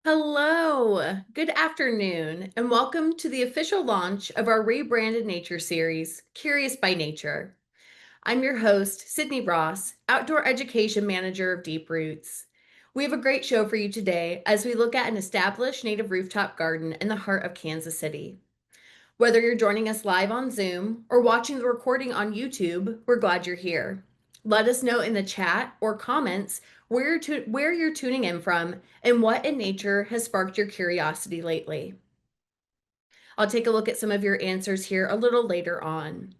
Hello, good afternoon, and welcome to the official launch of our rebranded nature series, Curious by Nature. I'm your host, Sydney Ross, Outdoor Education Manager of Deep Roots. We have a great show for you today as we look at an established native rooftop garden in the heart of Kansas City. Whether you're joining us live on Zoom or watching the recording on YouTube, we're glad you're here. Let us know in the chat or comments where you're tuning in from and what in nature has sparked your curiosity lately. I'll take a look at some of your answers here a little later on.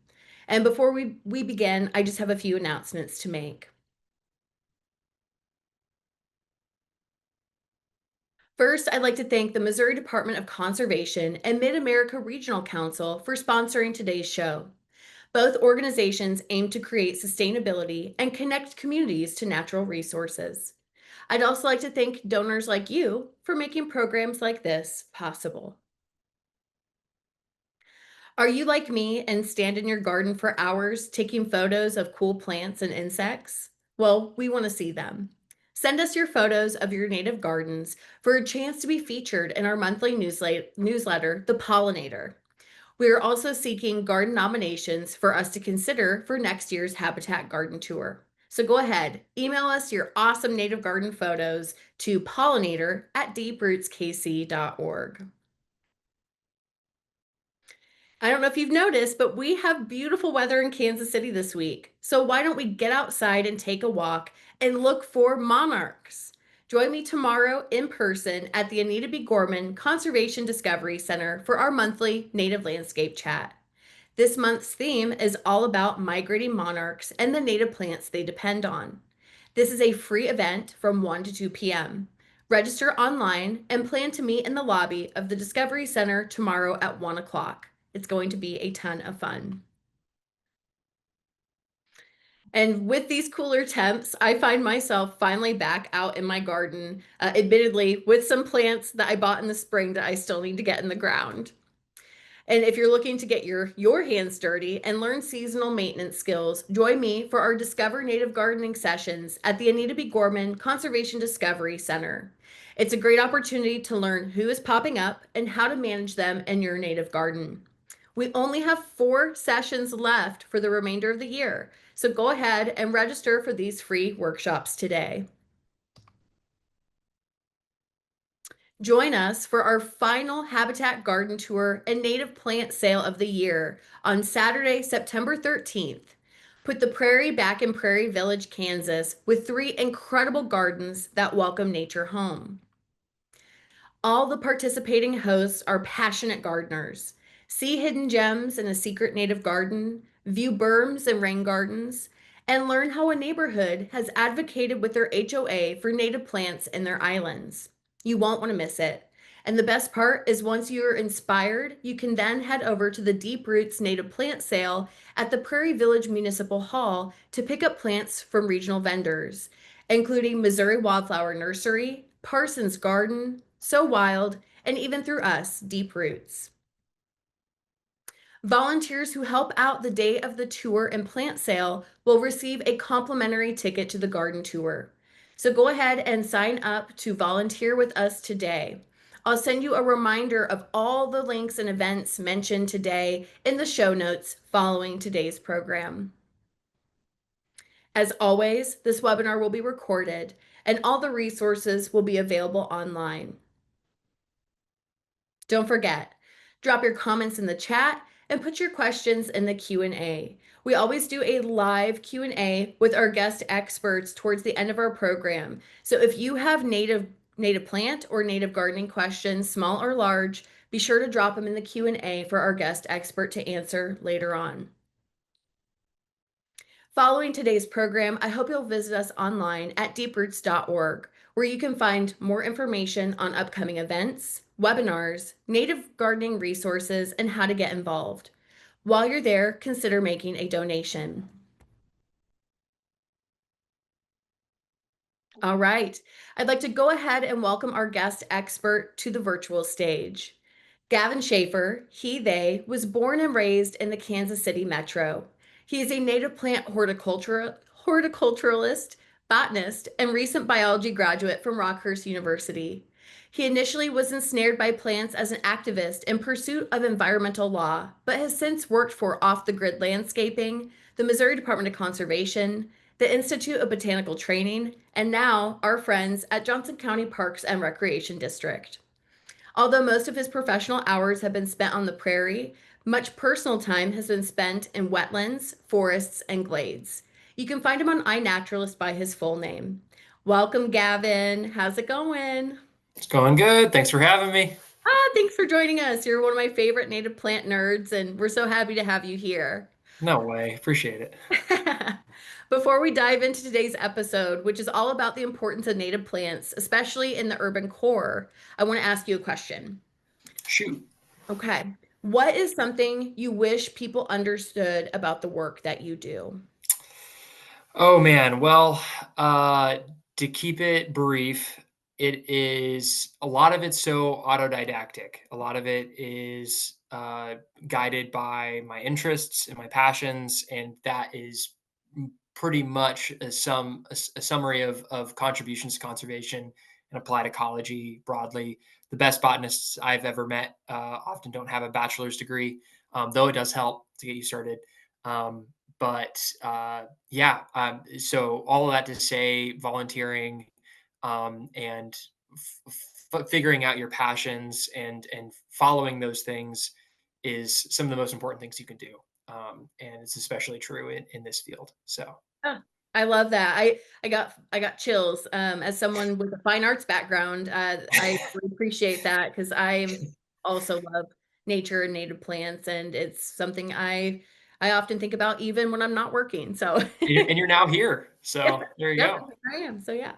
And before we begin, I just have a few announcements to make. First, I'd like to thank the Missouri Department of Conservation and Mid-America Regional Council for sponsoring today's show. Both organizations aim to create sustainability and connect communities to natural resources. I'd also like to thank donors like you for making programs like this possible. Are you like me and stand in your garden for hours taking photos of cool plants and insects? Well, we want to see them. Send us your photos of your native gardens for a chance to be featured in our monthly newsletter, The Pollinator. We are also seeking garden nominations for us to consider for next year's Habitat Garden Tour. So go ahead, email us your awesome native garden photos to pollinator@deeprootskc.org. I don't know if you've noticed, but we have beautiful weather in Kansas City this week. So why don't we get outside and take a walk and look for monarchs? Join me tomorrow in person at the Anita B. Gorman Conservation Discovery Center for our monthly Native Landscape Chat. This month's theme is all about migrating monarchs and the native plants they depend on. This is a free event from 1 to 2 p.m. Register online and plan to meet in the lobby of the Discovery Center tomorrow at 1 o'clock. It's going to be a ton of fun. And with these cooler temps, I find myself finally back out in my garden, admittedly with some plants that I bought in the spring that I still need to get in the ground. And if you're looking to get your hands dirty and learn seasonal maintenance skills, join me for our Discover Native Gardening sessions at the Anita B. Gorman Conservation Discovery Center. It's a great opportunity to learn who is popping up and how to manage them in your native garden. We only have 4 sessions left for the remainder of the year, so go ahead and register for these free workshops today. Join us for our final Habitat Garden Tour and Native Plant Sale of the year on Saturday, September 13th. Put the prairie back in Prairie Village, Kansas, with 3 incredible gardens that welcome nature home. All the participating hosts are passionate gardeners. See hidden gems in a secret native garden, view berms and rain gardens, and learn how a neighborhood has advocated with their HOA for native plants in their islands. You won't want to miss it. And the best part is once you're inspired, you can then head over to the Deep Roots Native Plant Sale at the Prairie Village Municipal Hall to pick up plants from regional vendors, including Missouri Wildflower Nursery, Parsons Garden, So Wild, and even through us, Deep Roots. Volunteers who help out the day of the tour and plant sale will receive a complimentary ticket to the garden tour. So go ahead and sign up to volunteer with us today. I'll send you a reminder of all the links and events mentioned today in the show notes following today's program. As always, this webinar will be recorded and all the resources will be available online. Don't forget, drop your comments in the chat and put your questions in the Q&A. We always do a live Q&A with our guest experts towards the end of our program. So if you have native plant or native gardening questions, small or large, be sure to drop them in the Q&A for our guest expert to answer later on. Following today's program, I hope you'll visit us online at deeproots.org, where you can find more information on upcoming events, webinars, native gardening resources, and how to get involved. While you're there, consider making a donation. All right, I'd like to go ahead and welcome our guest expert to the virtual stage. Gavin Schaefer, they, was born and raised in the Kansas City metro. He is a native plant horticulturalist, botanist, and recent biology graduate from Rockhurst University. He initially was ensnared by plants as an activist in pursuit of environmental law, but has since worked for Off the Grid Landscaping, the Missouri Department of Conservation, the Institute of Botanical Training, and now our friends at Johnson County Parks and Recreation District. Although most of his professional hours have been spent on the prairie, much personal time has been spent in wetlands, forests, and glades. You can find him on iNaturalist by his full name. Welcome, Gavin. How's it going? It's going good. Thanks for having me. Thanks for joining us. You're one of my favorite native plant nerds, and we're so happy to have you here. No way. Appreciate it. Before we dive into today's episode, which is all about the importance of native plants, especially in the urban core, I want to ask you a question. Shoot. Okay. What is something you wish people understood about the work that you do? Oh man. Well, to keep it brief, it is a lot of it's so autodidactic. A lot of it is guided by my interests and my passions, and that is pretty much a summary of contributions to conservation and applied ecology broadly. The best botanists I've ever met often don't have a bachelor's degree, though it does help to get you started. Um, so all of that to say, volunteering and figuring out your passions and following those things is some of the most important things you can do. And it's especially true in this field. So Ah, I love that. I got chills. As someone with a fine arts background, I really appreciate that because I also love nature and native plants, and it's something I often think about even when I'm not working. So and you're now here. yeah, So there you yep, go. I am. So yeah.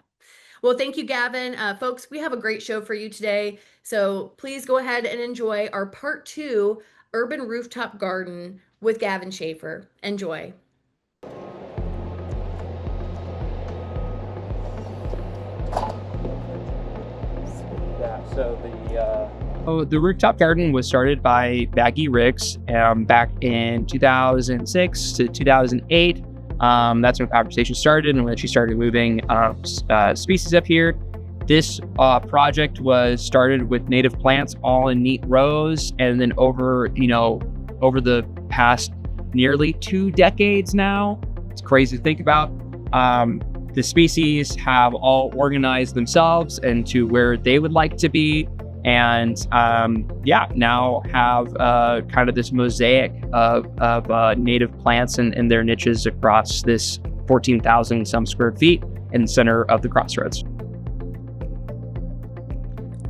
Well, thank you, Gavin. Folks, we have a great show for you today. So please go ahead and enjoy our part two Urban Rooftop Garden with Gavin Schaefer. Enjoy. The rooftop garden was started by Baggy Ricks back in 2006 to 2008. That's when conversation started and when she started moving species up here. This project was started with native plants all in neat rows, and then over the past nearly 2 decades now, it's crazy to think about. The species have all organized themselves into where they would like to be, and now have kind of this mosaic of native plants and their niches across this 14,000 some square feet in the center of the Crossroads.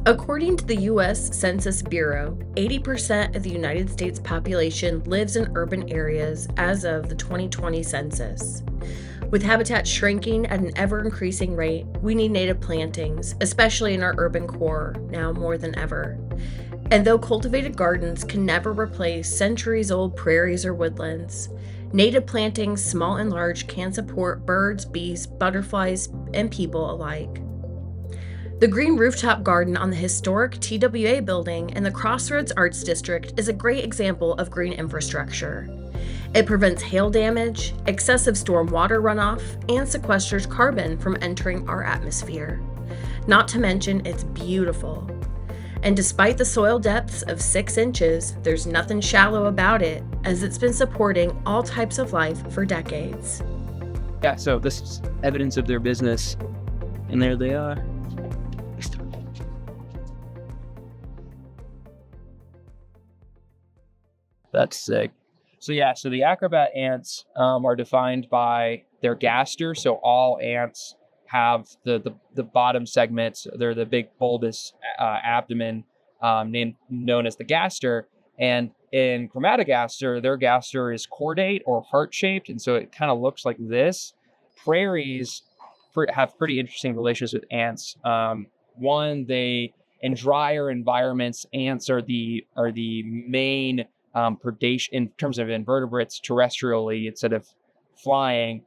According to the U.S. Census Bureau, 80% of the United States population lives in urban areas as of the 2020 census. With habitat shrinking at an ever-increasing rate, we need native plantings, especially in our urban core, now more than ever. And though cultivated gardens can never replace centuries-old prairies or woodlands, native plantings, small and large, can support birds, bees, butterflies, and people alike. The Green Rooftop Garden on the historic TWA building in the Crossroads Arts District is a great example of green infrastructure. It prevents hail damage, excessive storm water runoff, and sequesters carbon from entering our atmosphere. Not to mention, it's beautiful. And despite the soil depths of 6 inches, there's nothing shallow about it, as it's been supporting all types of life for decades. Yeah, so this is evidence of their business, and there they are. That's sick. So the acrobat ants are defined by their gaster. So all ants have the bottom segments. They're the big bulbous abdomen known as the gaster. And in chromatogaster, their gaster is cordate or heart-shaped, and so it kind of looks like this. Prairies have pretty interesting relations with ants. One, in drier environments, ants are the main predation in terms of invertebrates terrestrially instead of flying.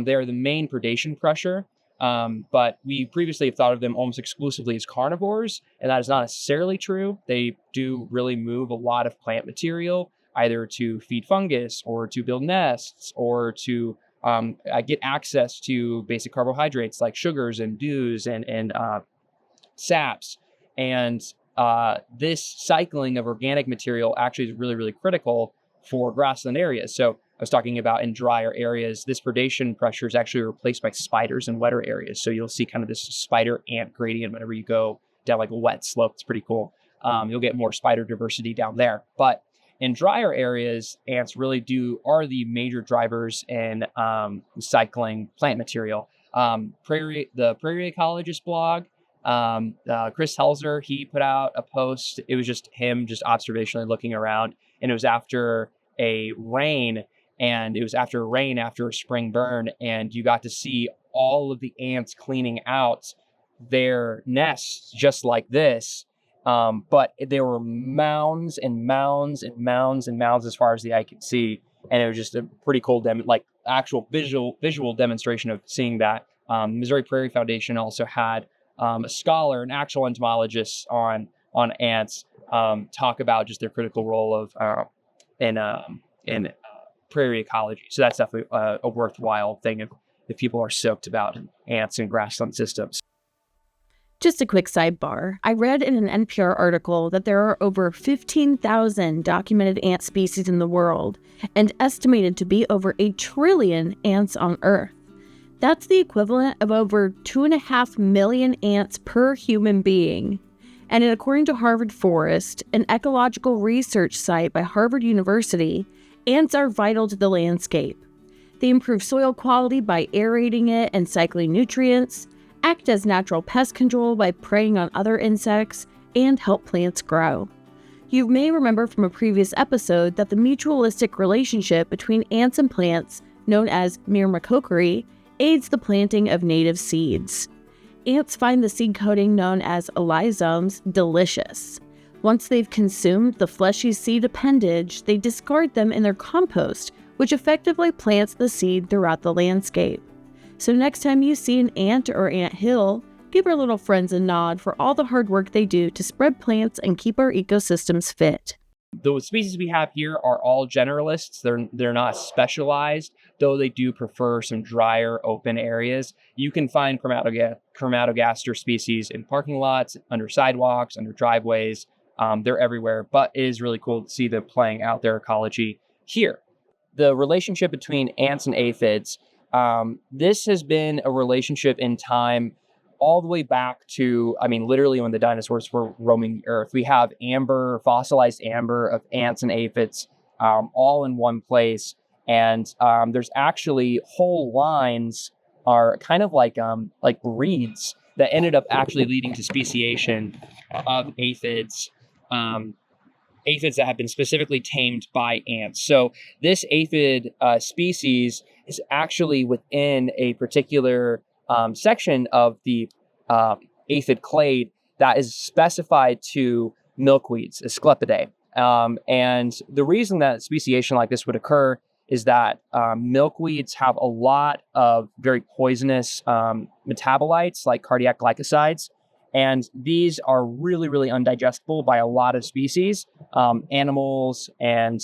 They are the main predation pressure, but we previously have thought of them almost exclusively as carnivores, and that is not necessarily true. They do really move a lot of plant material, either to feed fungus or to build nests or to get access to basic carbohydrates like sugars and dews and saps. And this cycling of organic material actually is really, really critical for grassland areas. So I was talking about in drier areas, this predation pressure is actually replaced by spiders in wetter areas. So you'll see kind of this spider ant gradient whenever you go down like a wet slope. It's pretty cool. You'll get more spider diversity down there. But in drier areas, ants really are the major drivers in cycling plant material. The Prairie Ecologist blog, Chris Helzer, he put out a post. It was just him just observationally looking around, and it was after a rain, after a spring burn, and you got to see all of the ants cleaning out their nests just like this. But there were mounds and mounds and mounds and mounds as far as the eye could see. And it was just a pretty cool actual visual demonstration of seeing that. Missouri Prairie Foundation also had a scholar, an actual entomologist on ants, talk about just their critical role in prairie ecology. So that's definitely a worthwhile thing if people are stoked about ants and grassland systems. Just a quick sidebar. I read in an NPR article that there are over 15,000 documented ant species in the world and estimated to be over 1 trillion ants on Earth. That's the equivalent of over 2.5 million ants per human being. And according to Harvard Forest, an ecological research site by Harvard University, ants are vital to the landscape. They improve soil quality by aerating it and cycling nutrients, act as natural pest control by preying on other insects, and help plants grow. You may remember from a previous episode that the mutualistic relationship between ants and plants, known as myrmecochory, aids the planting of native seeds. Ants find the seed coating known as elysomes delicious. Once they've consumed the fleshy seed appendage, they discard them in their compost, which effectively plants the seed throughout the landscape. So next time you see an ant or anthill, give our little friends a nod for all the hard work they do to spread plants and keep our ecosystems fit. The species we have here are all generalists. They're not specialized, though they do prefer some drier, open areas. You can find Chromatogaster species in parking lots, under sidewalks, under driveways. They're everywhere, but it is really cool to see them playing out their ecology here. The relationship between ants and aphids, this has been a relationship in time all the way back to, literally when the dinosaurs were roaming the earth. We have fossilized amber of ants and aphids, all in one place. And there's actually whole lines are kind of like breeds that ended up actually leading to speciation of aphids. Aphids that have been specifically tamed by ants. So this aphid species is actually within a particular section of the aphid clade that is specified to milkweeds, Asclepidae. And the reason that speciation like this would occur is that milkweeds have a lot of very poisonous metabolites like cardiac glycosides. And these are really, really undigestible by a lot of species, animals and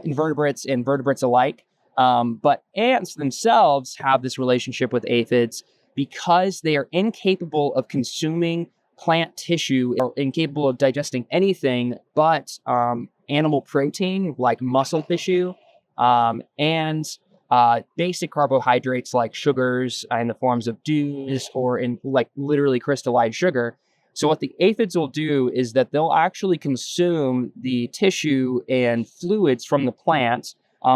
invertebrates and vertebrates alike. But ants themselves have this relationship with aphids because they are incapable of consuming plant tissue or incapable of digesting anything but animal protein like muscle tissue and basic carbohydrates like sugars in the forms of dews or in like literally crystallized sugar. So what the aphids will do is that they'll actually consume the tissue and fluids from the plant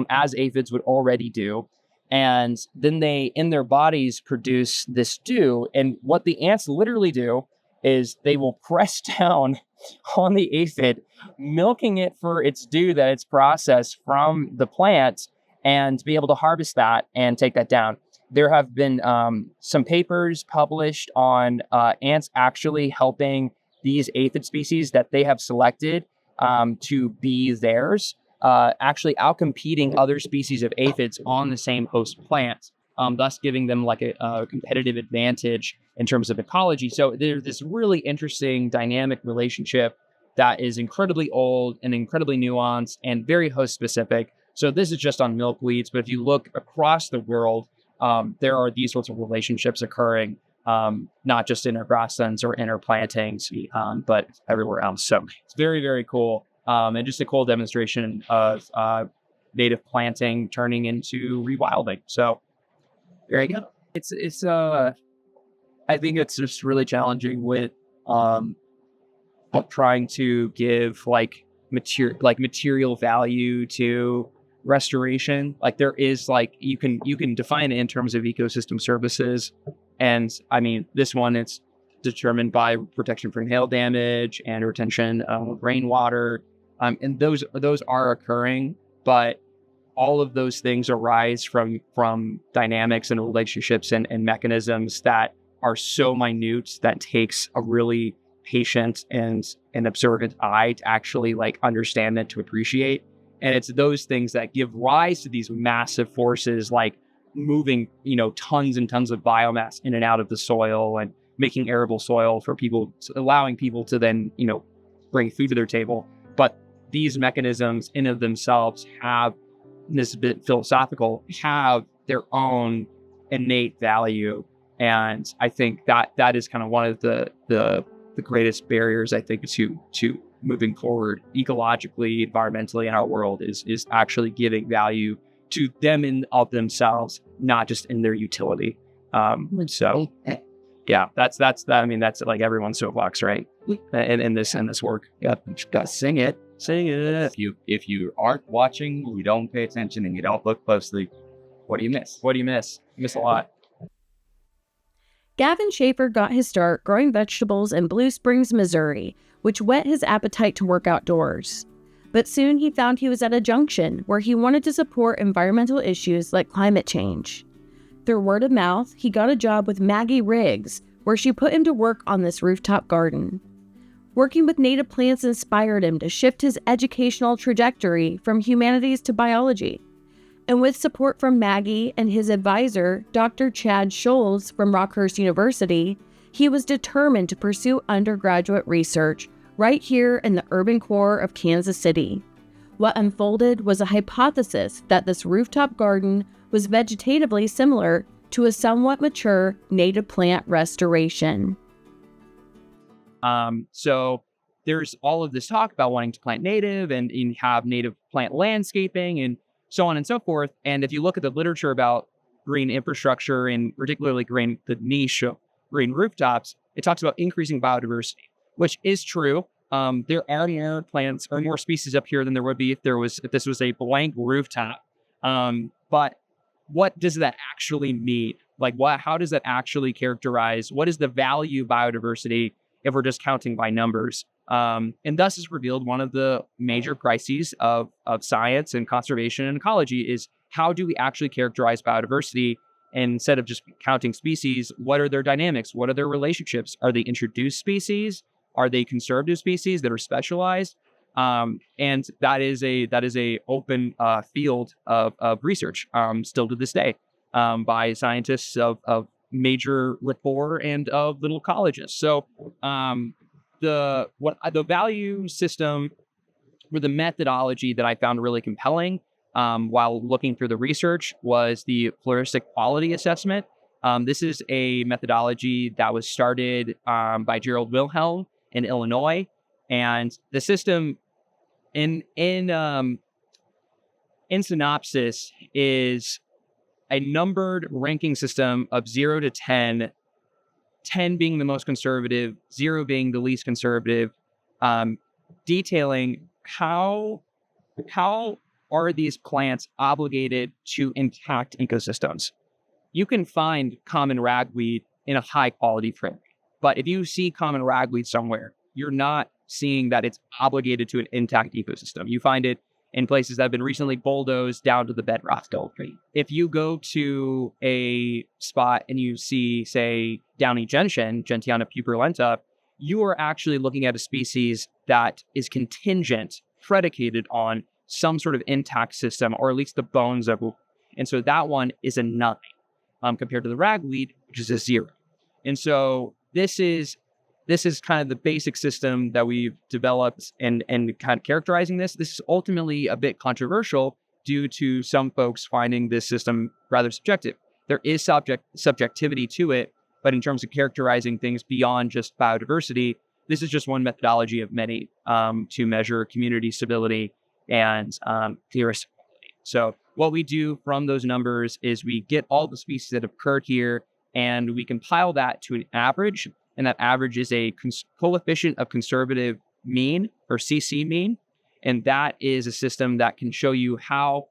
as aphids would already do. And then they, in their bodies, produce this dew. And what the ants literally do is they will press down on the aphid, milking it for its dew that it's processed from the plant and be able to harvest that and take that down. There have been some papers published on ants actually helping these aphid species that they have selected to be theirs, actually outcompeting other species of aphids on the same host plant, thus giving them like a competitive advantage in terms of ecology. So there's this really interesting dynamic relationship that is incredibly old and incredibly nuanced and very host specific. So this is just on milkweeds, but if you look across the world, there are these sorts of relationships occurring not just in our grasslands or in our plantings, but everywhere else. So it's very, very cool. And just a cool demonstration of native planting turning into rewilding. So there you go. It's I think it's just really challenging with trying to give material value to restoration. Like there is you can define it in terms of ecosystem services, and I mean this one it's determined by protection from hail damage and retention of rainwater, and those are occurring, but all of those things arise from dynamics and relationships and mechanisms that are so minute that takes a really patient and an observant eye to actually understand and to appreciate. And it's those things that give rise to these massive forces, like moving, tons and tons of biomass in and out of the soil and making arable soil for people, allowing people to then, bring food to their table. But these mechanisms in of themselves have, this is a bit philosophical, have their own innate value. And I think that is kind of one of the greatest barriers, I think, to moving forward ecologically, environmentally in our world is actually giving value to them in of themselves, not just in their utility. So yeah, that's like everyone's soapbox, right? In this work. Yeah, gotta sing it. If you aren't watching, you don't pay attention, and you don't look closely, what do you miss? You miss a lot. Gavin Schaefer got his start growing vegetables in Blue Springs, Missouri, which whet his appetite to work outdoors. But soon he found he was at a junction where he wanted to support environmental issues like climate change. Through word of mouth, he got a job with Maggie Riggs, where she put him to work on this rooftop garden. Working with native plants inspired him to shift his educational trajectory from humanities to biology. And with support from Maggie and his advisor, Dr. Chad Scholes from Rockhurst University, he was determined to pursue undergraduate research right here in the urban core of Kansas City. What unfolded was a hypothesis that this rooftop garden was vegetatively similar to a somewhat mature native plant restoration. So there's all of this talk about wanting to plant native and have native plant landscaping and so on and so forth. And if you look at the literature about green infrastructure and particularly the niche of green rooftops, it talks about increasing biodiversity, which is true. There are more plants or more species up here than there would be if this was a blank rooftop. But what does that actually mean? How does that actually characterize? What is the value of biodiversity if we're just counting by numbers? And thus has revealed one of the major crises of science and conservation and ecology is how do we actually characterize biodiversity? And instead of just counting species, what are their dynamics? What are their relationships? Are they introduced species? Are they conservative species that are specialized? And that is a open field of research still to this day by scientists of major rapport and of little colleges. So the value system or the methodology that I found really compelling while looking through the research was the floristic quality assessment. This is a methodology that was started by Gerald Wilhelm in Illinois, and the system in synopsis is a numbered ranking system of 0 to 10, 10 being the most conservative, 0 being the least conservative, detailing how are these plants obligated to intact ecosystems. You can find common ragweed in a high quality prairie, but if you see common ragweed somewhere, you're not seeing that it's obligated to an intact ecosystem. You find it in places that have been recently bulldozed down to the bedrock. If you go to a spot and you see, say, downy gentian, Gentiana pupulenta, you are actually looking at a species that is contingent, predicated on some sort of intact system, or at least the bones of it. And so that one is a 9 compared to the ragweed, which is a 0. And so this is kind of the basic system that we've developed and kind of characterizing this. This is ultimately a bit controversial due to some folks finding this system rather subjective. There is subjectivity to it, But in terms of characterizing things beyond just biodiversity, this is just one methodology of many to measure community stability and theorist quality. So what we do from those numbers is we get all the species that have occurred here, and we compile that to an average, and that average is a coefficient of conservative mean, or CC mean, and that is a system that can show you how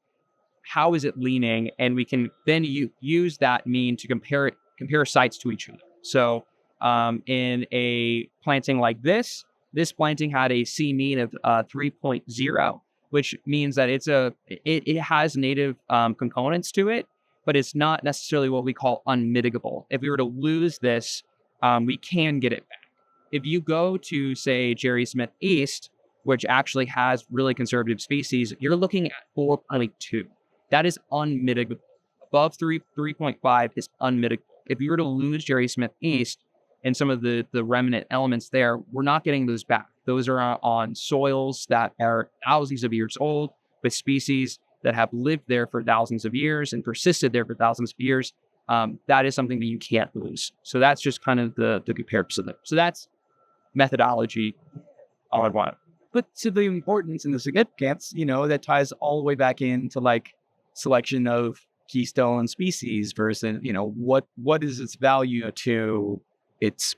is it leaning, and we can then use that mean to compare sites to each other. So in a planting like this planting had a C mean of 3.0, which means that it has native components to it, but it's not necessarily what we call unmitigable. If we were to lose this, we can get it back. If you go to, say, Jerry Smith East, which actually has really conservative species, you're looking at 4.2. That is unmitigable. Above 3.5 is unmitigable. If you were to lose Jerry Smith East and some of the remnant elements there, we're not getting those back. Those are on soils that are thousands of years old, with species that have lived there for thousands of years and persisted there for thousands of years. That is something that you can't lose. So that's just kind of the comparison there. So that's methodology all I want. But to the importance and the significance, that ties all the way back into like selection of keystone species versus, what is its value to its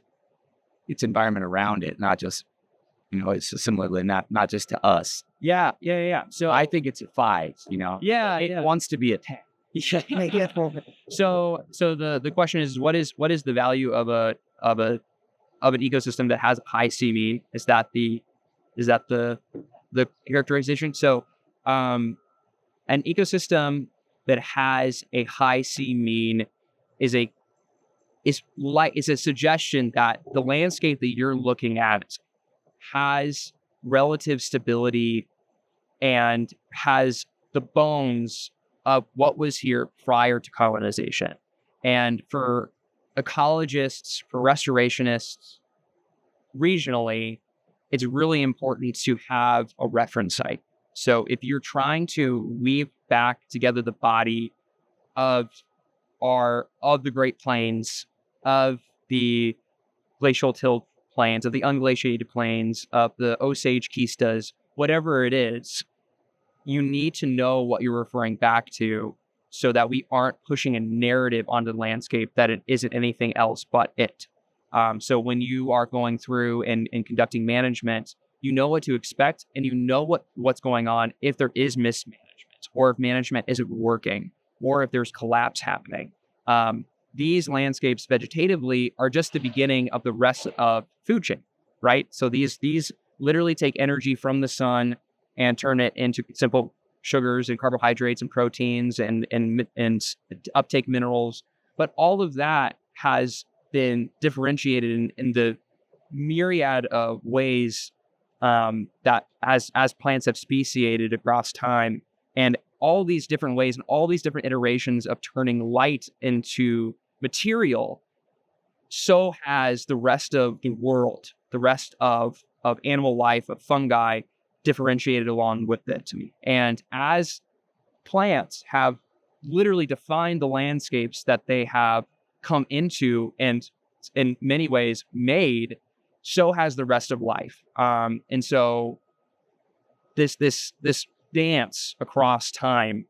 environment around it, not just, it's similarly not just to us. Yeah. So I think it's a 5, it wants to be a 10. So the question is, what is the value of an ecosystem that has a high C mean? Is that the characterization? So an ecosystem that has a high C mean is a suggestion that the landscape that you're looking at has relative stability and has the bones of what was here prior to colonization. And for ecologists, for restorationists, regionally, it's really important to have a reference site. So if you're trying to weave back together the body of the Great Plains, of the glacial till plains, of the unglaciated plains, of the Osage Keistas, whatever it is, you need to know what you're referring back to so that we aren't pushing a narrative onto the landscape that it isn't anything else but it. So when you are going through and conducting management, you know what to expect, and you know what's going on if there is mismanagement, or if management isn't working, or if there's collapse happening. These landscapes vegetatively are just the beginning of the rest of food chain, right? So these literally take energy from the sun and turn it into simple sugars and carbohydrates and proteins and uptake minerals. But all of that has been differentiated in the myriad of ways that as plants have speciated across time, and all these different ways and all these different iterations of turning light into material, so has the rest of the world, the rest of animal life, of fungi, differentiated along with it to me. And as plants have literally defined the landscapes that they have come into and in many ways made, so has the rest of life. And so this dance across time,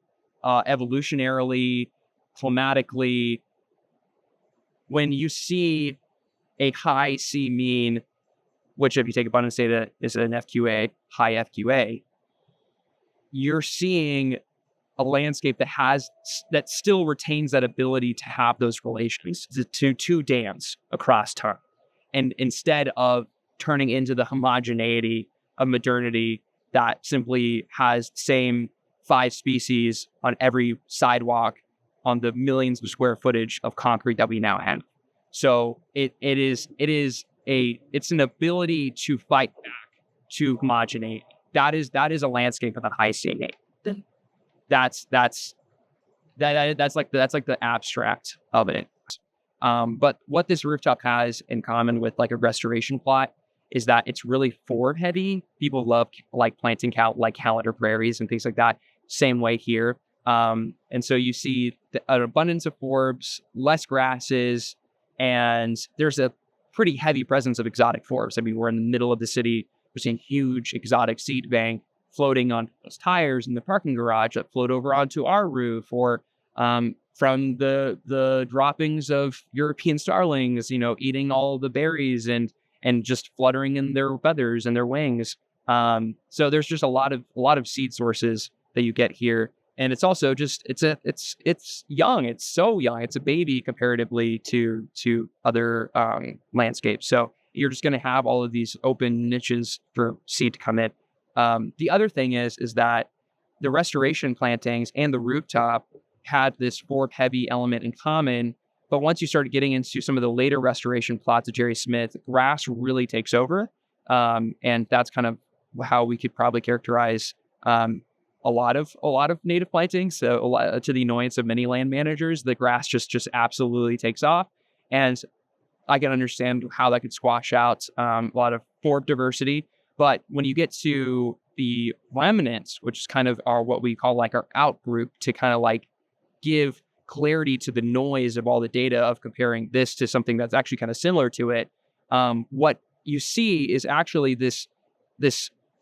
evolutionarily, climatically, when you see a high C mean, which if you take abundance data is an FQA, high FQA, you're seeing a landscape that still retains that ability to have those relations to dance across time. And instead of turning into the homogeneity of modernity that simply has the same 5 species on every sidewalk on the millions of square footage of concrete that we now have. So it's an ability to fight back to homogeneity. That is a landscape of a high C. That's like the abstract of it. But what this rooftop has in common with like a restoration plot is that it's really forward heavy. People love like planting like calendar prairies and things like that. Same way here. And so you see an abundance of forbs, less grasses, And there's a pretty heavy presence of exotic forbs. I mean, we're in the middle of the city. We're seeing huge exotic seed bank floating on those tires in the parking garage that float over onto our roof, or from the droppings of European starlings, eating all the berries and just fluttering in their feathers and their wings. So there's just a lot of seed sources that you get here. And it's also just it's young. It's so young. It's a baby comparatively to other landscapes. So you're just going to have all of these open niches for seed to come in. The other thing is that the restoration plantings and the rooftop had this forb heavy element in common. But once you started getting into some of the later restoration plots of Jerry Smith, grass really takes over. And that's kind of how we could probably characterize a lot of native plantings. So to the annoyance of many land managers, the grass just absolutely takes off. And I can understand how that could squash out a lot of forb diversity. But when you get to the remnants, which is kind of what we call like our out group, to kind of like give clarity to the noise of all the data of comparing this to something that's actually kind of similar to it, what you see is actually this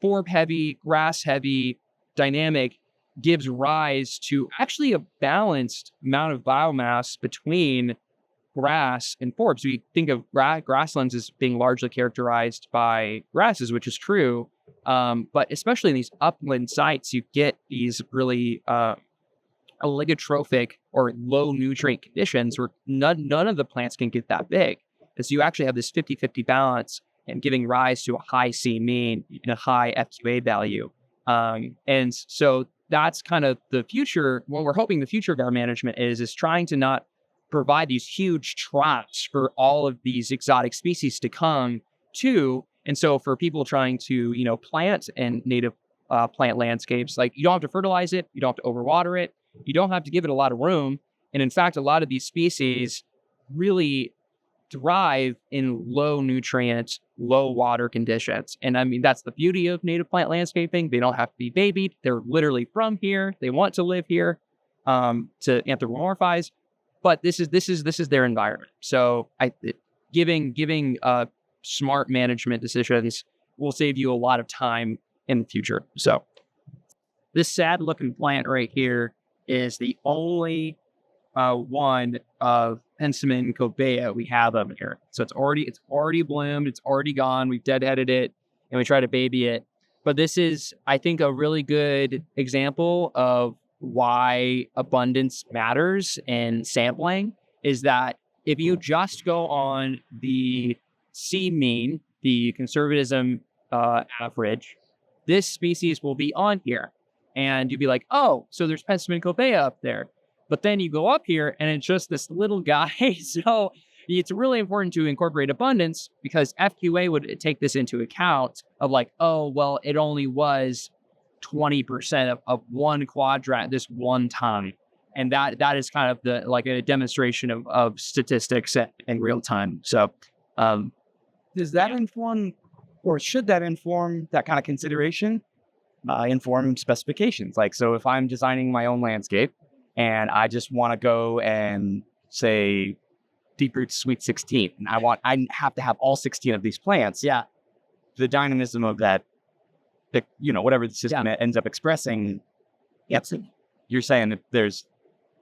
forb heavy, grass heavy dynamic gives rise to actually a balanced amount of biomass between grass and forbs. We think of grasslands as being largely characterized by grasses, which is true. But especially in these upland sites, you get these really oligotrophic or low nutrient conditions where none of the plants can get that big. And so you actually have this 50-50 balance and giving rise to a high C mean and a high FQA value. And so that's kind of the future. What we're hoping the future of our management is trying to not provide these huge traps for all of these exotic species to come to. And so for people trying to, plant and native plant landscapes, like you don't have to fertilize it, you don't have to overwater it, you don't have to give it a lot of room. And in fact, a lot of these species really thrive in low nutrient, low water conditions. And I mean, that's the beauty of native plant landscaping. They don't have to be babied. They're literally from here. They want to live here to anthropomorphize. But this is their environment. So giving smart management decisions will save you a lot of time in the future. So this sad looking plant right here is the only one of Penstemon and Cobea we have over here. So it's already bloomed, it's already gone. We've deadheaded it and we try to baby it. But this is, I think, a really good example of why abundance matters in sampling, is that if you just go on the C mean, the conservatism average, this species will be on here. And you'd be like, oh, so there's Penstemon Cobea up there. But then you go up here and it's just this little guy. So it's really important to incorporate abundance, because FQA would take this into account of like, oh, well, it only was 20% of one quadrant this one time. And that is kind of like a demonstration of statistics in real time. So does that inform, or should that inform that kind of consideration? Inform specifications. Like, so if I'm designing my own landscape and I just want to go and say deep root sweet 16, and I have to have all 16 of these plants. yeah, The dynamism of that, whatever the system ends up expressing. Yes, you're saying that there's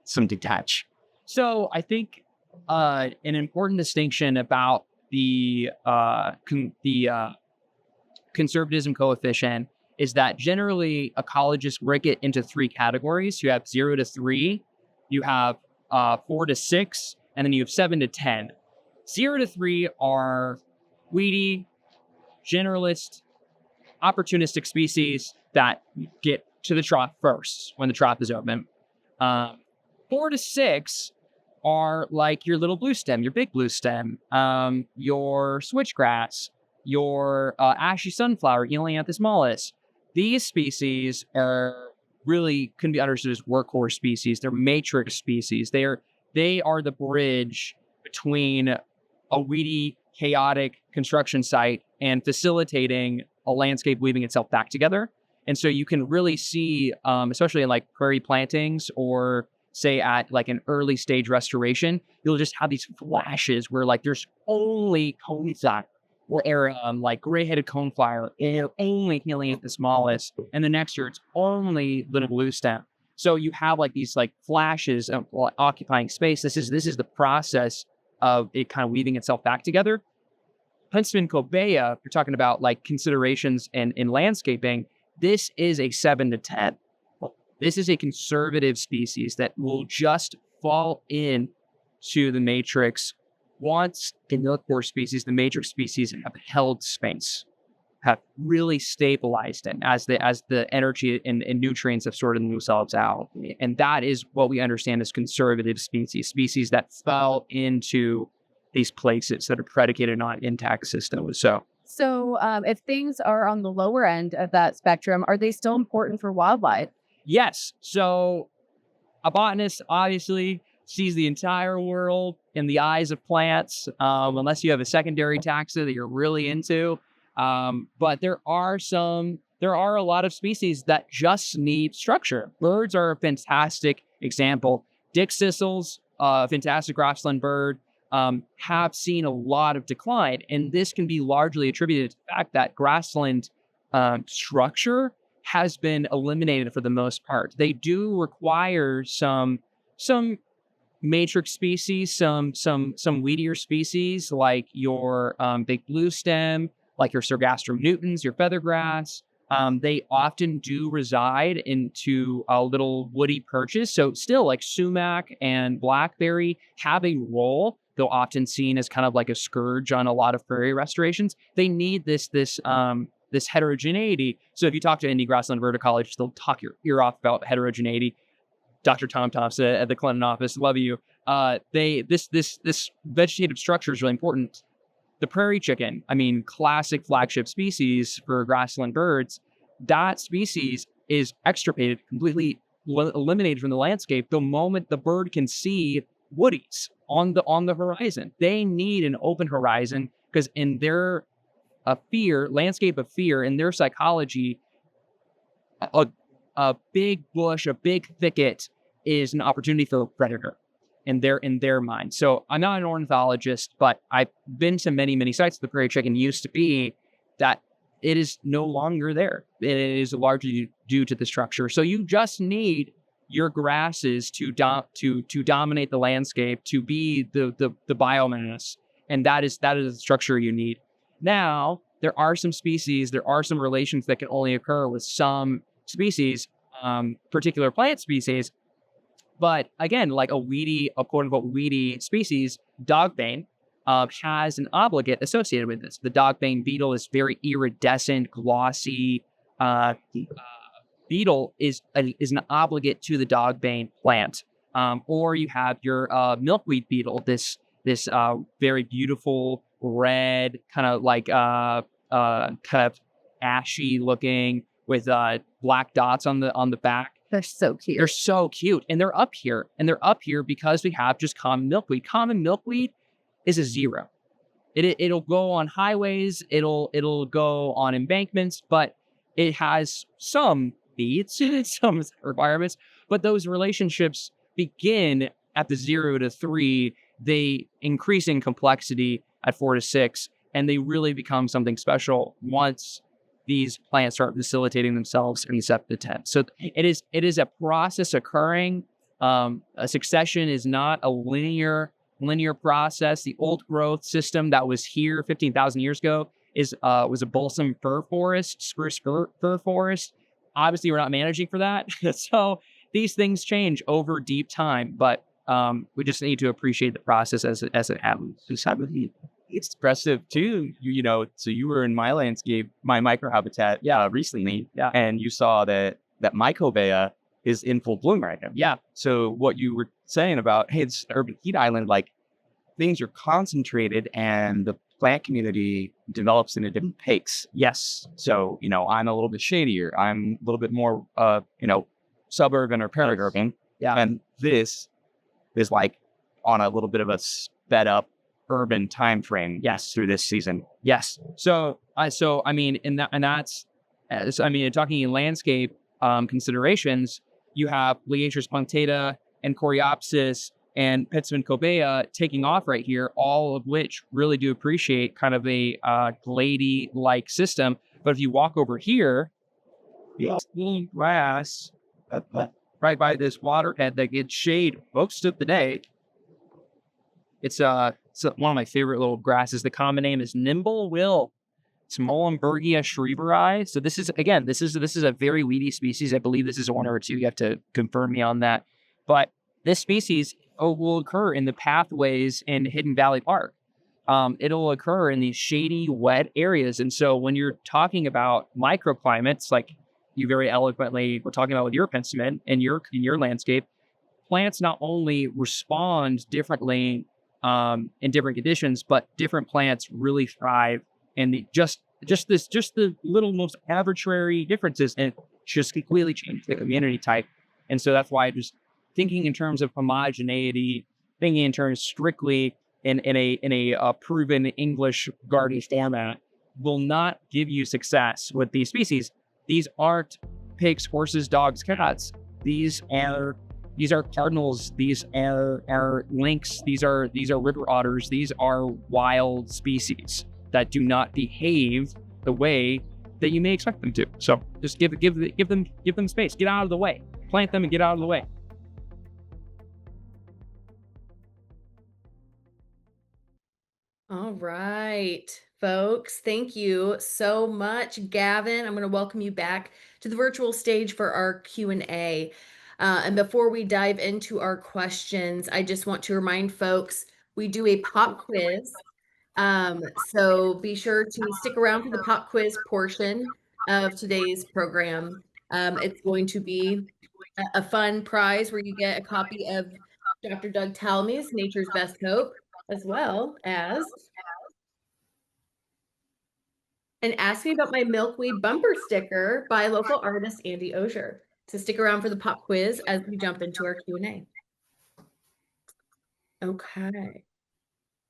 some detach. So I think an important distinction about the conservatism coefficient is that generally ecologists break it into three categories. You have 0 to 3, you have 4 to 6, and then you have 7 to 10. 0 to 3 are weedy, generalist, opportunistic species that get to the trough first when the trough is open. 4 to 6 are like your little blue stem, your big blue stem, your switchgrass, your ashy sunflower, Elianthus mollis. These species can be understood as workhorse species. They're matrix species. They are the bridge between a weedy, chaotic construction site and facilitating a landscape weaving itself back together. And so you can really see, especially in like prairie plantings or say at like an early stage restoration, you'll just have these flashes where like there's only coneflower or like gray-headed coneflower, only healing at the smallest, and the next year it's only little blue stem. So you have like these like flashes of occupying space. This is the process of it kind of weaving itself back together. Huntsman cobea, you're talking about like considerations in landscaping. This is a 7 to 10. This is a conservative species that will just fall in to the matrix once in the core species, the matrix species have held space, have really stabilized it as the energy and nutrients have sorted themselves out. And that is what we understand as conservative species that fell into these places that are predicated on intact systems. So if things are on the lower end of that spectrum, are they still important for wildlife? Yes. So a botanist obviously sees the entire world in the eyes of plants, unless you have a secondary taxa that you're really into. But there are a lot of species that just need structure. Birds are a fantastic example. Dick Sissels, fantastic grassland bird, have seen a lot of decline. And this can be largely attributed to the fact that grassland structure has been eliminated for the most part. They do require some matrix species, some weedier species like your big blue stem, like your Sargassum nutans, your feathergrass. They often do reside into little woody perches. So still like sumac and blackberry have a role, though often seen as kind of like a scourge on a lot of prairie restorations. They need this heterogeneity. So if you talk to any grassland verticologists, they'll talk your ear off about heterogeneity. Dr. Tom Thompson at the Clinton office, love you. This vegetative structure is really important. The prairie chicken, classic flagship species for grassland birds, that species is extirpated, completely eliminated from the landscape the moment the bird can see woodies on the horizon. They need an open horizon because in their landscape of fear, in their psychology, a big bush, a big thicket is an opportunity for a predator in their mind. So I'm not an ornithologist, but I've been to many sites. The prairie chicken used to be that it is no longer there. It is largely due to the structure. So you just need your grasses to dominate the landscape, to be the biomass, and that is the structure you need. Now there are some species, there are some relations that can only occur with some species, particular plant species. But again, like a quote unquote weedy species, dogbane, has an obligate associated with this. The dogbane beetle is very iridescent, glossy. Beetle is an obligate to the dogbane plant. Or you have your milkweed beetle, this very beautiful red, kind of ashy looking with black dots on the back. They're so cute. They're so cute. And they're up here. And they're up here because we have just common milkweed. Common milkweed is a 0. It'll go on highways, it'll go on embankments, but it has some needs, some requirements. But those relationships begin at the 0 to 3. They increase in complexity at 4 to 6, and they really become something special once these plants start facilitating themselves in the 7 to 10. So it is a process occurring. A succession is not a linear process. The old growth system that was here 15,000 years ago was a balsam fir forest, spruce fir forest. Obviously, we're not managing for that. So these things change over deep time, but we just need to appreciate the process as it happens. It's impressive too. So you were in my landscape, my microhabitat, recently, and you saw that my cobea is in full bloom right now. Yeah. So what you were saying about, hey, it's an urban heat island, like things are concentrated and the plant community develops in a different pace. Yes. So, I'm a little bit shadier. I'm a little bit more, suburban or peri-urban. Yeah. And this is like on a little bit of a sped up urban time frame. Yes. Through this season. Yes. So talking in landscape considerations, you have Liatris punctata, and Coreopsis and Pitzman cobea taking off right here, all of which really do appreciate kind of a glady-like system. But if you walk over here, green grass right by this waterhead that gets shade most of the day. It's one of my favorite little grasses. The common name is Nimble Will. It's Molenbergia shreveri. So this is a very weedy species. I believe this is one or two. You have to confirm me on that. But this species will occur in the pathways in Hidden Valley Park. It'll occur in these shady, wet areas. And so when you're talking about microclimates, like you very eloquently were talking about with your pensiment and your landscape, plants not only respond differently in different conditions, but different plants really thrive in just the little most arbitrary differences, and just completely change the community type. And so that's why just thinking in terms of homogeneity, thinking in terms strictly in a proven English garden format will not give you success with these species. These aren't pigs, horses, dogs, cats. These are cardinals. These are lynx. These are river otters. These are wild species that do not behave the way that you may expect them to. So just give them space. Get out of the way. Plant them and get out of the way. All right, folks. Thank you so much, Gavin. I'm going to welcome you back to the virtual stage for our Q&A. And before we dive into our questions, I just want to remind folks, we do a pop quiz. So be sure to stick around for the pop quiz portion of today's program. It's going to be a fun prize where you get a copy of Dr. Doug Talmey's Nature's Best Hope, as well as an Ask Me About My Milkweed bumper sticker by local artist Andy Osier. So stick around for the pop quiz as we jump into our Q&A. Okay.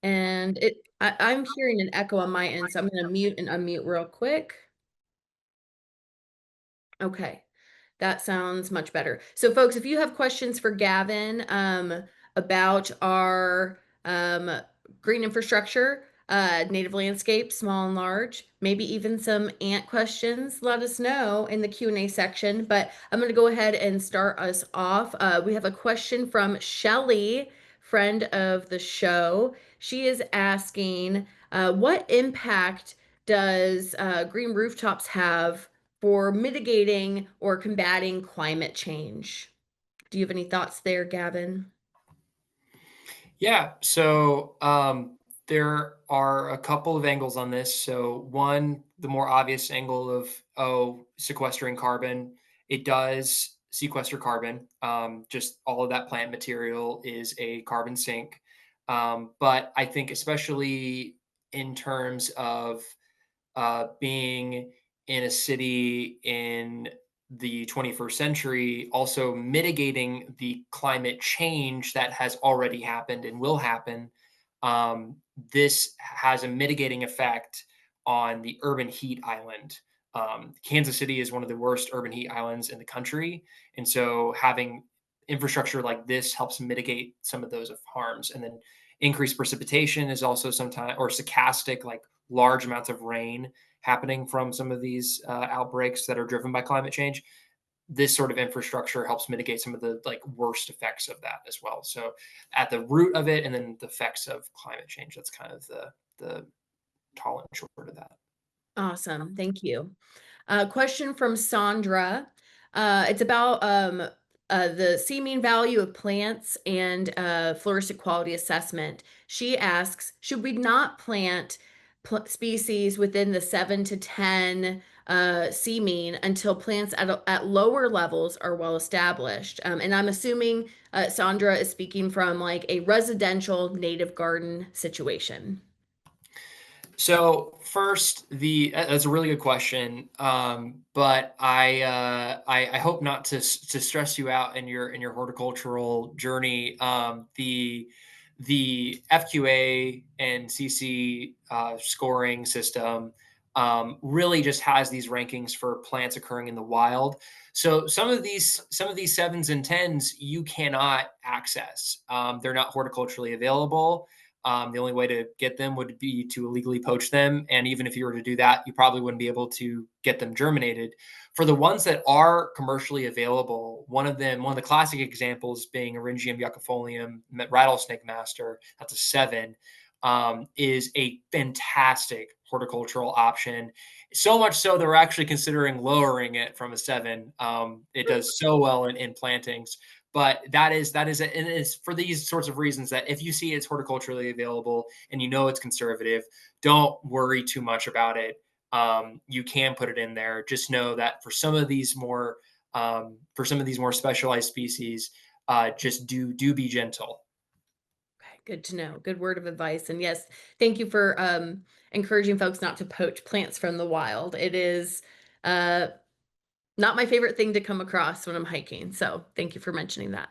And I'm hearing an echo on my end, so I'm going to mute and unmute real quick. Okay, that sounds much better. So folks, if you have questions for Gavin about our green infrastructure, native landscape, small and large, maybe even some ant questions, let us know in the Q&A section. But I'm going to go ahead and start us off. We have a question from Shelly, friend of the show. She is asking, what impact does green rooftops have for mitigating or combating climate change? Do you have any thoughts there, Gavin? Yeah, so there are a couple of angles on this. So one, the more obvious angle of sequestering carbon, it does sequester carbon. Just all of that plant material is a carbon sink. But I think especially in terms of being in a city in the 21st century, also mitigating the climate change that has already happened and will happen. This has a mitigating effect on the urban heat island. Kansas City is one of the worst urban heat islands in the country. And so having infrastructure like this helps mitigate some of those harms. And then increased precipitation is also sometimes, or stochastic, like large amounts of rain happening from some of these outbreaks that are driven by climate change. This sort of infrastructure helps mitigate some of the worst effects of that as well. So at the root of it, and then the effects of climate change, that's kind of the tall and short of that. Awesome. Thank you. Question from Sandra. It's about the seed value of plants and floristic quality assessment. She asks, should we not plant species within the 7 to 10 C mean until plants at lower levels are well established? And I'm assuming Sandra is speaking from like a residential native garden situation. So first, that's a really good question, but I hope not to stress you out in your horticultural journey. The FQA and CC scoring system really just has these rankings for plants occurring in the wild. So some of these sevens and tens you cannot access. They're not horticulturally available. The only way to get them would be to illegally poach them, and even if you were to do that, you probably wouldn't be able to get them germinated. For the ones that are commercially available, one of the classic examples being Eryngium yuccifolium rattlesnake master. That's a 7. Is a fantastic horticultural option. So much so that we're actually considering lowering it from a 7. It does so well in plantings, but and it's for these sorts of reasons that if you see it's horticulturally available and you know it's conservative, don't worry too much about it. You can put it in there. Just know that for some of these more specialized species, just do be gentle. Okay, good to know. Good word of advice. And yes, thank you for encouraging folks not to poach plants from the wild. It is uh, not my favorite thing to come across when I'm hiking. So thank you for mentioning that.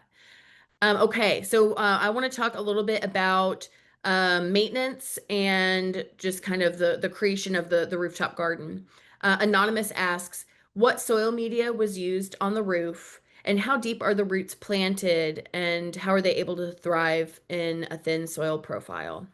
Okay, so I want to talk a little bit about maintenance and just kind of the creation of the rooftop garden. Anonymous asks, what soil media was used on the roof, and how deep are the roots planted, and how are they able to thrive in a thin soil profile?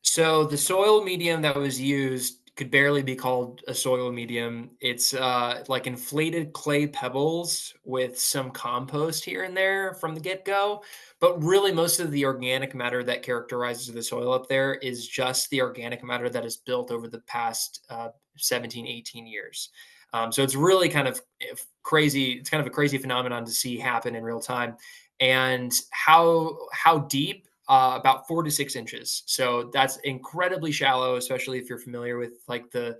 So the soil medium that was used could barely be called a soil medium. It's like inflated clay pebbles with some compost here and there from the get-go. But really, most of the organic matter that characterizes the soil up there is just the organic matter that is built over the past 17, 18 years. So it's really kind of crazy. It's kind of a crazy phenomenon to see happen in real time. And how deep? About 4 to 6 inches. So that's incredibly shallow, especially if you're familiar with like the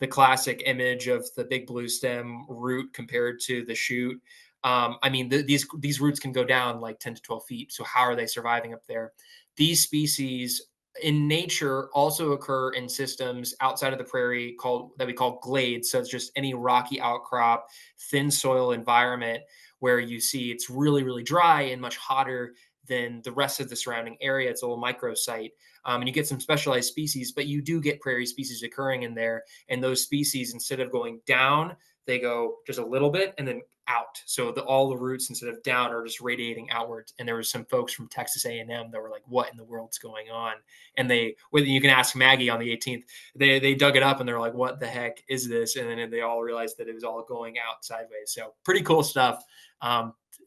classic image of the big blue stem root compared to the shoot. I mean, these roots can go down like 10 to 12 feet. So how are they surviving up there? These species in nature also occur in systems outside of the prairie called that we call glades. So it's just any rocky outcrop, thin soil environment where you see it's really, really dry and much hotter than the rest of the surrounding area. It's a little microsite. And you get some specialized species, but you do get prairie species occurring in there. And those species, instead of going down, they go just a little bit and then out. So all the roots, instead of down, are just radiating outwards. And there were some folks from Texas A&M that were like, "What in the world's going on?" And you can ask Maggie on the 18th. They dug it up and they're like, "What the heck is this?" And then they all realized that it was all going out sideways. So pretty cool stuff.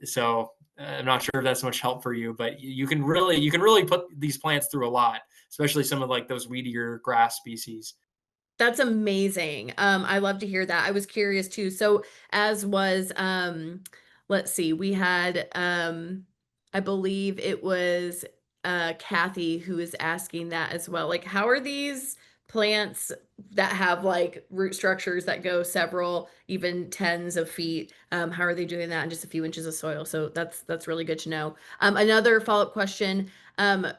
So I'm not sure if that's much help for you, but you can really put these plants through a lot, especially some of like those weedier grass species. That's amazing. I love to hear that. I was curious too. So as was, let's see, we had, I believe it was Kathy who was asking that as well. Like, how are these plants that have like root structures that go several, even tens of feet? How are they doing that in just a few inches of soil? So that's really good to know. Another follow-up question. You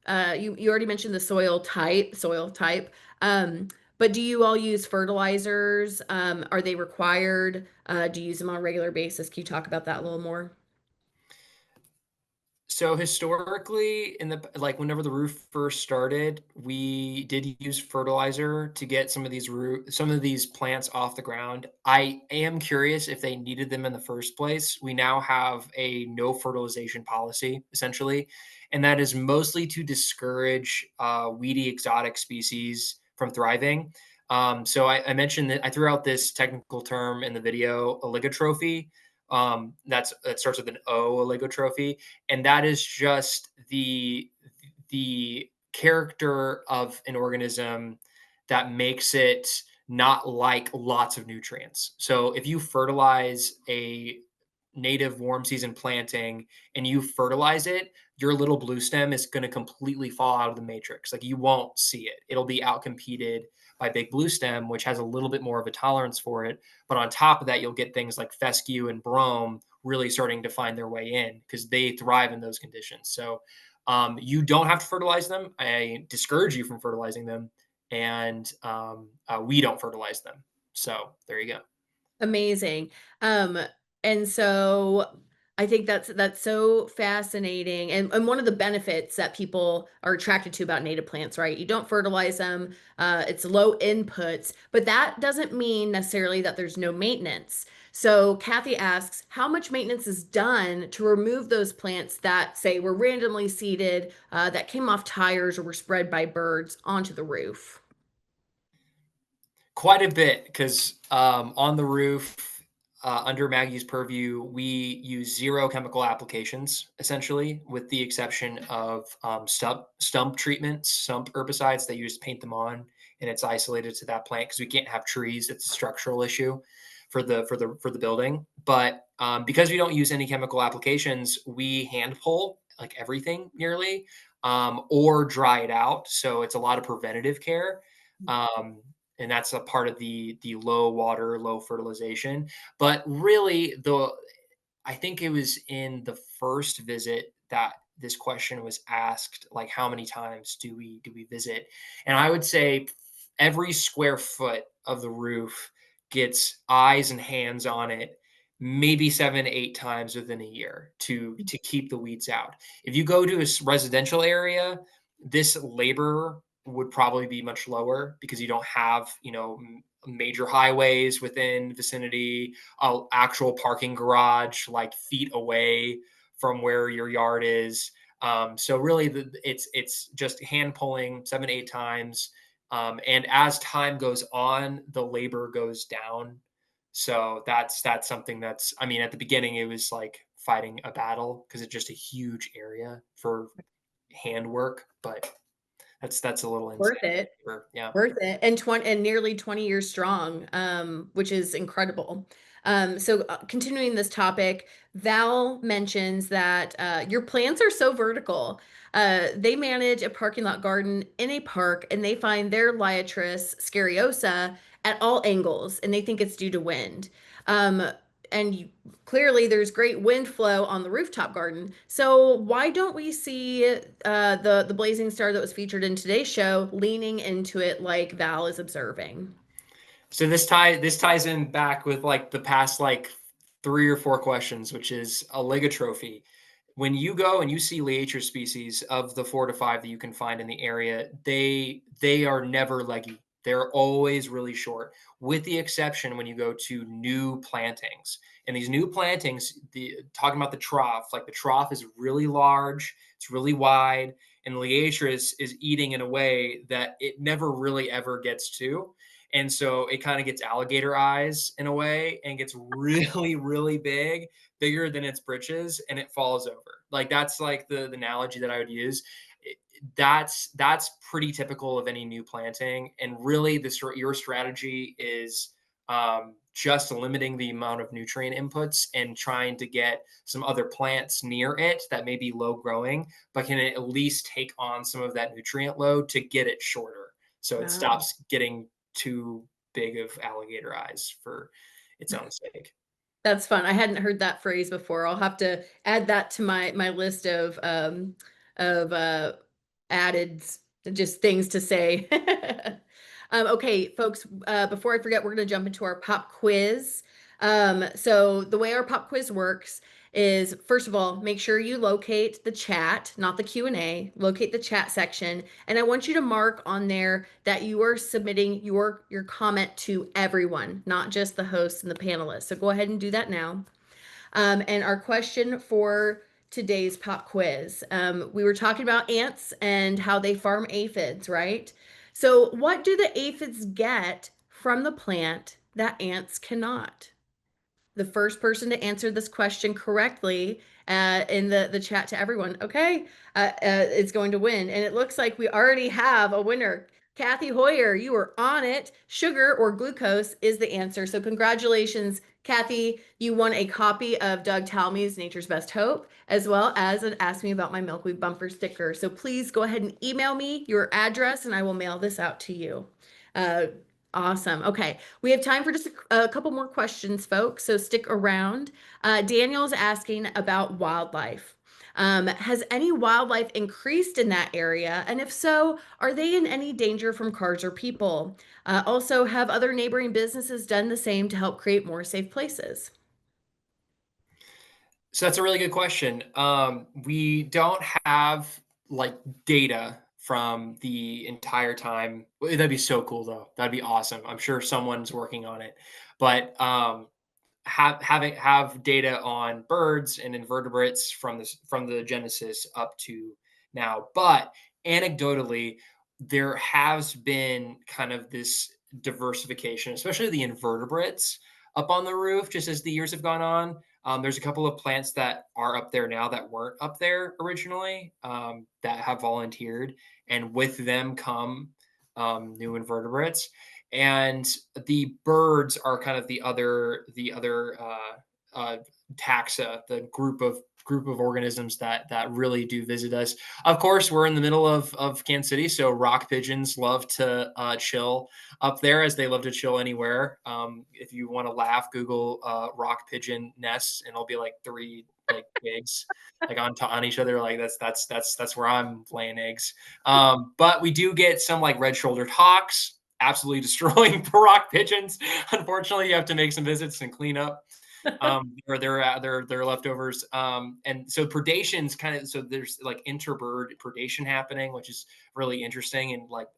already mentioned the soil type. But do you all use fertilizers? Are they required? Do you use them on a regular basis? Can you talk about that a little more? So historically, whenever the roof first started, we did use fertilizer to get some of these plants off the ground. I am curious if they needed them in the first place. We now have a no fertilization policy, essentially, and that is mostly to discourage weedy exotic species from thriving. So I mentioned that I threw out this technical term in the video, oligotrophy. That starts with an O, oligotrophy, and that is just the character of an organism that makes it not like lots of nutrients. So if you fertilize a native warm season planting and you fertilize it, your little blue stem is going to completely fall out of the matrix. Like you won't see it. It'll be outcompeted by big blue stem, which has a little bit more of a tolerance for it. But on top of that, you'll get things like fescue and brome really starting to find their way in because they thrive in those conditions. So you don't have to fertilize them. I discourage you from fertilizing them, and we don't fertilize them. So there you go. Amazing. Um, and so I think that's so fascinating. And one of the benefits that people are attracted to about native plants, right? You don't fertilize them, it's low inputs, but that doesn't mean necessarily that there's no maintenance. So Kathy asks, how much maintenance is done to remove those plants that, say, were randomly seeded, that came off tires or were spread by birds onto the roof? Quite a bit, because on the roof, under Maggie's purview, we use zero chemical applications, essentially, with the exception of stump treatments, stump herbicides that you just paint them on, and it's isolated to that plant because we can't have trees. It's a structural issue for the building. But because we don't use any chemical applications, we hand pull like everything nearly, or dry it out. So it's a lot of preventative care. Um, and that's a part of the low water, low fertilization. But really, I think it was in the first visit that this question was asked, like how many times do we visit? And I would say every square foot of the roof gets eyes and hands on it maybe 7 8 times within a year to keep the weeds out. If you go to a residential area, this labor would probably be much lower because you don't have, major highways within vicinity, actual parking garage like feet away from where your yard is. So really, it's just hand pulling 7 8 times, and as time goes on, the labor goes down. So that's something that's. I mean, at the beginning, it was like fighting a battle because it's just a huge area for handwork, but that's a little Worth insight. it. Yeah. Worth it. And nearly 20 years strong, which is incredible. So continuing this topic, Val mentions that your plants are so vertical. They manage a parking lot garden in a park, and they find their Liatris scariosa at all angles, and they think it's due to wind. Um, and clearly there's great wind flow on the rooftop garden. So why don't we see the blazing star that was featured in today's show leaning into it like Val is observing? So this ties in back with like the past like 3 or 4 questions, which is a oligotrophy. When you go and you see Liacher species of the 4 to 5 that you can find in the area, they are never leggy. They're always really short, with the exception when you go to new plantings. And these new plantings, talking about the trough, like the trough is really large, it's really wide, and Liacher is eating in a way that it never really ever gets to. And so it kind of gets alligator eyes in a way and gets really, really big, bigger than its britches, and it falls over. Like that's like the analogy that I would use. That's pretty typical of any new planting. And really, your strategy is just limiting the amount of nutrient inputs and trying to get some other plants near it that may be low growing, but can at least take on some of that nutrient load to get it shorter. So it Wow. stops getting too big of alligator eyes for its own sake. That's fun. I hadn't heard that phrase before. I'll have to add that to my list of added just things to say. Okay, folks, before I forget, we're going to jump into our pop quiz. So the way our pop quiz works is, first of all, make sure you locate the chat, not the Q&A, locate the chat section, and I want you to mark on there that you are submitting your comment to everyone, not just the hosts and the panelists. So go ahead and do that now. And our question for today's pop quiz, we were talking about ants and how they farm aphids, right? So what do the aphids get from the plant that ants cannot? The first person to answer this question correctly in the chat to everyone, okay, is going to win. And it looks like we already have a winner. Kathy Hoyer, you are on it. Sugar or glucose is the answer. So congratulations, Kathy. You won a copy of Doug Talmey's Nature's Best Hope, as well as an Ask Me About My Milkweed bumper sticker. So please go ahead and email me your address and I will mail this out to you. Uh, Awesome. Okay. We have time for just a couple more questions, folks. So stick around. Daniel's asking about wildlife. Has any wildlife increased in that area? And if so, are they in any danger from cars or people? Also, have other neighboring businesses done the same to help create more safe places? So that's a really good question. We don't have like data from the entire time. That'd be so cool though. That'd be awesome. I'm sure someone's working on it. But have data on birds and invertebrates from the Genesis up to now. But anecdotally, there has been kind of this diversification, especially the invertebrates up on the roof, just as the years have gone on. There's a couple of plants that are up there now that weren't up there originally, that have volunteered, and with them come new invertebrates. And the birds are kind of the other taxa, the group of organisms that really do visit us. Of course, we're in the middle of Kansas City, so rock pigeons love to chill up there, as they love to chill anywhere. If you want to laugh, Google rock pigeon nests, and it'll be like three like pigs like on each other. Like that's where I'm laying eggs. But we do get some like red-shouldered hawks absolutely destroying rock pigeons. Unfortunately, you have to make some visits and clean up or their leftovers. And so predation's kind of, so there's like interbird predation happening, which is really interesting, and like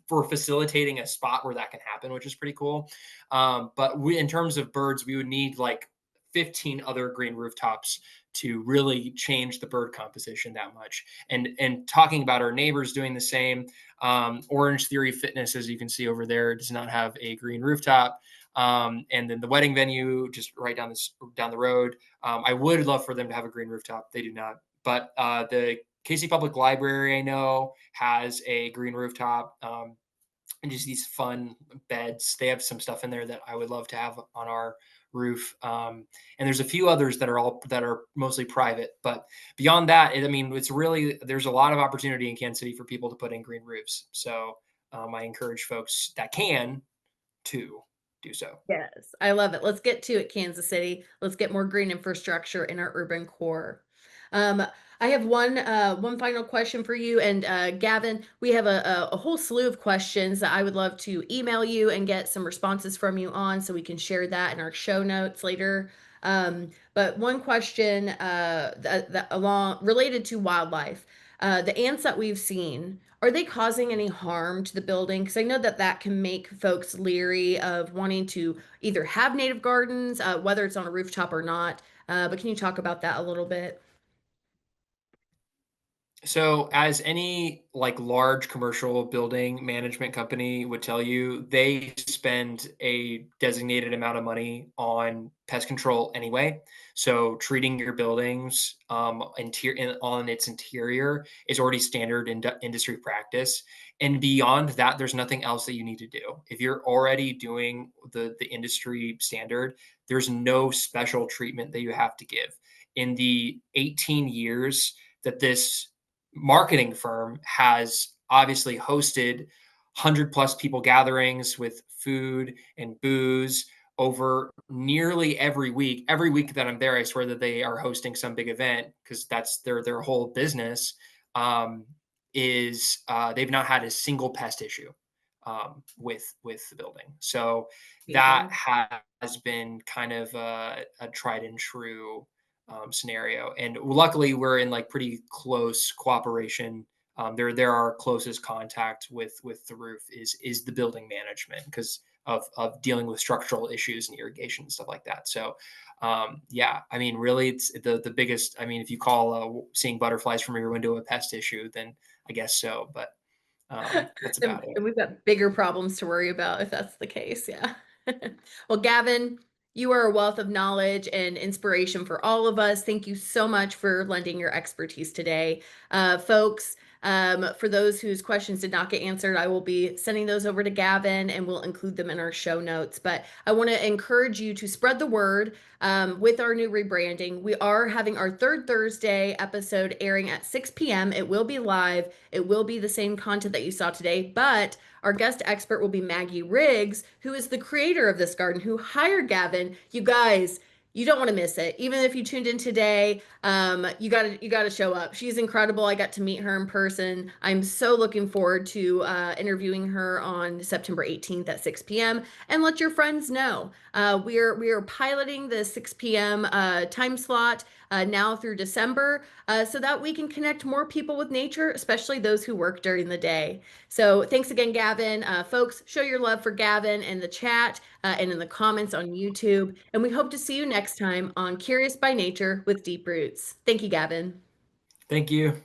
for facilitating a spot where that can happen, which is pretty cool. But in terms of birds, we would need like 15 other green rooftops to really change the bird composition that much. And talking about our neighbors doing the same, Orange Theory Fitness, as you can see over there, does not have a green rooftop. And then the wedding venue just right down the road. I would love for them to have a green rooftop. They do not. But the KC Public Library, I know, has a green rooftop. And just these fun beds. They have some stuff in there that I would love to have on our roof. And there's a few others that are mostly private. But beyond that, I mean, it's really, there's a lot of opportunity in Kansas City for people to put in green roofs. So I encourage folks that can to do so. Yes, I love it. Let's get to it, Kansas City. Let's get more green infrastructure in our urban core. I have one final question for you, and Gavin, we have a whole slew of questions that I would love to email you and get some responses from you on, so we can share that in our show notes later. But one question that along related to wildlife, the ants that we've seen, are they causing any harm to the building? Because I know that that can make folks leery of wanting to either have native gardens, whether it's on a rooftop or not. But can you talk about that a little bit? So, as any like large commercial building management company would tell you, they spend a designated amount of money on pest control anyway. So, treating your buildings on its interior is already standard industry practice. And beyond that, there's nothing else that you need to do. If you're already doing the industry standard, there's no special treatment that you have to give. In the 18 years that this marketing firm has obviously hosted 100 plus people gatherings with food and booze over nearly every week. Every week that I'm there, I swear that they are hosting some big event, because that's their whole business. Is They've not had a single pest issue with the building. So that Amazing. has been kind of a tried and true scenario. And luckily, we're in like pretty close cooperation. They're our closest contact with the roof is the building management, because of dealing with structural issues and irrigation and stuff like that. So yeah, I mean, really, it's the biggest. I mean, if you call seeing butterflies from your window a pest issue, then I guess so. But that's Then about it. then we've got bigger problems to worry about if that's the case. Yeah. Well, Gavin, you are a wealth of knowledge and inspiration for all of us. Thank you so much for lending your expertise today. Folks, for those whose questions did not get answered, I will be sending those over to Gavin and we'll include them in our show notes. But I want to encourage you to spread the word with our new rebranding. We are having our third Thursday episode airing at 6 p.m. It will be live. It will be the same content that you saw today, but our guest expert will be Maggie Riggs, who is the creator of this garden, who hired Gavin. You guys, You don't want to miss it. Even if you tuned in today, you gotta show up. She's incredible. I got to meet her in person. I'm so looking forward to interviewing her on September 18th at 6 p.m. And let your friends know. We are piloting the 6 p.m. Time slot now through December, so that we can connect more people with nature, especially those who work during the day. So thanks again, Gavin. Folks, show your love for Gavin in the chat and in the comments on YouTube. And we hope to see you next time on Curious by Nature with Deep Roots. Thank you, Gavin. Thank you.